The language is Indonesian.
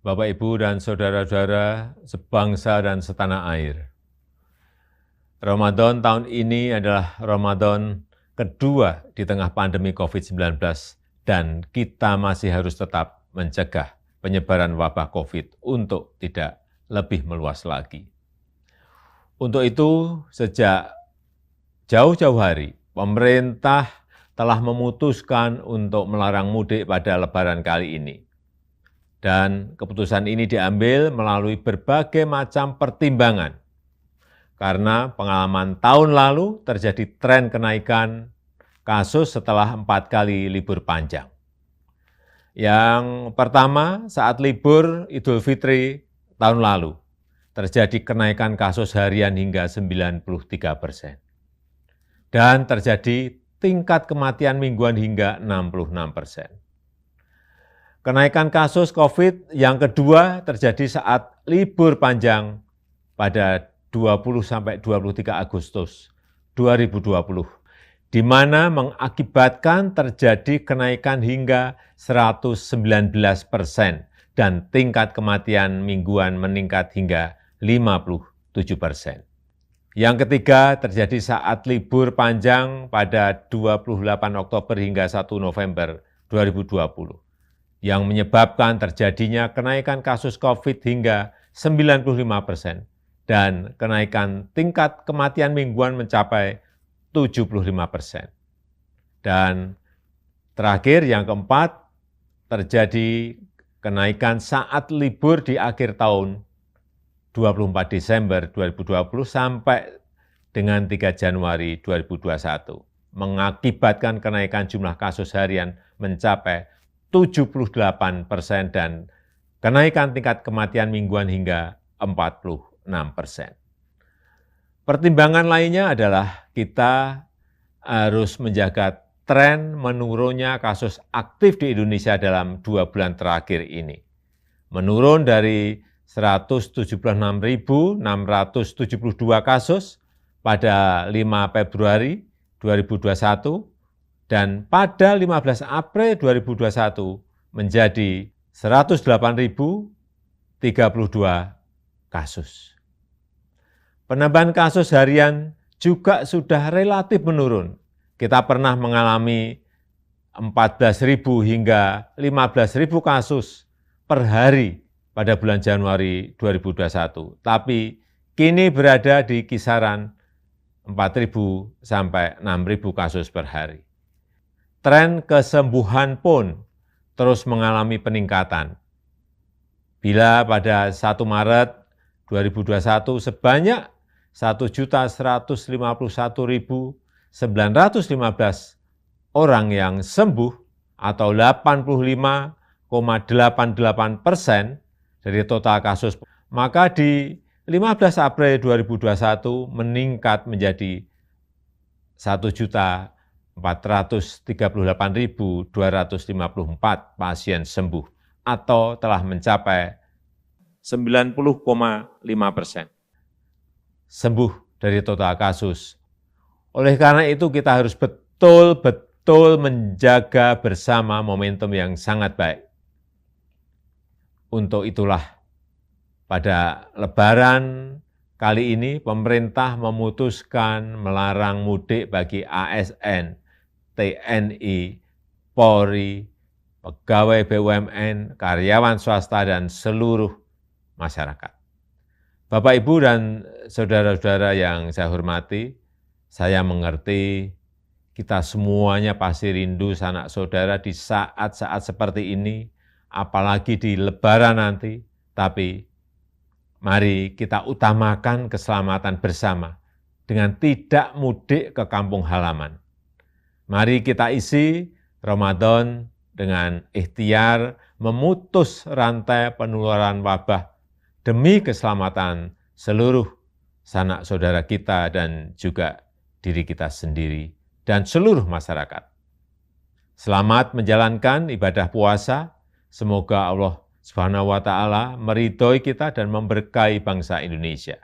Bapak, Ibu, dan saudara-saudara sebangsa dan setanah air. Ramadan tahun ini adalah Ramadan kedua di tengah pandemi COVID-19 dan kita masih harus tetap mencegah penyebaran wabah COVID untuk tidak lebih meluas lagi. Untuk itu, sejak jauh-jauh hari, pemerintah telah memutuskan untuk melarang mudik pada Lebaran kali ini. Dan keputusan ini diambil melalui berbagai macam pertimbangan. Karena pengalaman tahun lalu terjadi tren kenaikan kasus setelah 4 kali libur panjang. Yang pertama, saat libur Idul Fitri tahun lalu, terjadi kenaikan kasus harian hingga 93%. Dan terjadi tingkat kematian mingguan hingga 66%. Kenaikan kasus COVID yang kedua terjadi saat libur panjang pada 20-23 Agustus 2020, di mana mengakibatkan terjadi kenaikan hingga 119% dan tingkat kematian mingguan meningkat hingga 57%. Yang ketiga terjadi saat libur panjang pada 28 Oktober hingga 1 November 2020. Yang menyebabkan terjadinya kenaikan kasus COVID hingga 95% dan kenaikan tingkat kematian mingguan mencapai 75%. Dan terakhir yang keempat, terjadi kenaikan saat libur di akhir tahun 24 Desember 2020 sampai dengan 3 Januari 2021, mengakibatkan kenaikan jumlah kasus harian mencapai 78% dan kenaikan tingkat kematian mingguan hingga 46%. Pertimbangan lainnya adalah kita harus menjaga tren menurunnya kasus aktif di Indonesia dalam 2 bulan terakhir ini. Menurun dari 176.672 kasus pada 5 Februari 2021, dan pada 15 April 2021 menjadi 108.032 kasus. Penambahan kasus harian juga sudah relatif menurun. Kita pernah mengalami 14.000 hingga 15.000 kasus per hari pada bulan Januari 2021, tapi kini berada di kisaran 4.000 sampai 6.000 kasus per hari. Tren kesembuhan pun terus mengalami peningkatan. Bila pada 1 Maret 2021 sebanyak 1.151.915 orang yang sembuh atau 85,88% dari total kasus, maka di 15 April 2021 meningkat menjadi 1.438.254 pasien sembuh atau telah mencapai 90,5% sembuh dari total kasus. Oleh karena itu kita harus betul-betul menjaga bersama momentum yang sangat baik. Untuk itulah pada Lebaran kali ini pemerintah memutuskan melarang mudik bagi ASN, TNI, Polri, pegawai BUMN, karyawan swasta, dan seluruh masyarakat. Bapak, Ibu, dan saudara-saudara yang saya hormati, saya mengerti kita semuanya pasti rindu sanak saudara di saat-saat seperti ini, apalagi di Lebaran nanti, tapi mari kita utamakan keselamatan bersama dengan tidak mudik ke kampung halaman. Mari kita isi Ramadan dengan ikhtiar memutus rantai penularan wabah demi keselamatan seluruh sanak saudara kita dan juga diri kita sendiri dan seluruh masyarakat. Selamat menjalankan ibadah puasa. Semoga Allah Subhanahu wa Ta'ala meridhoi kita dan memberkahi bangsa Indonesia.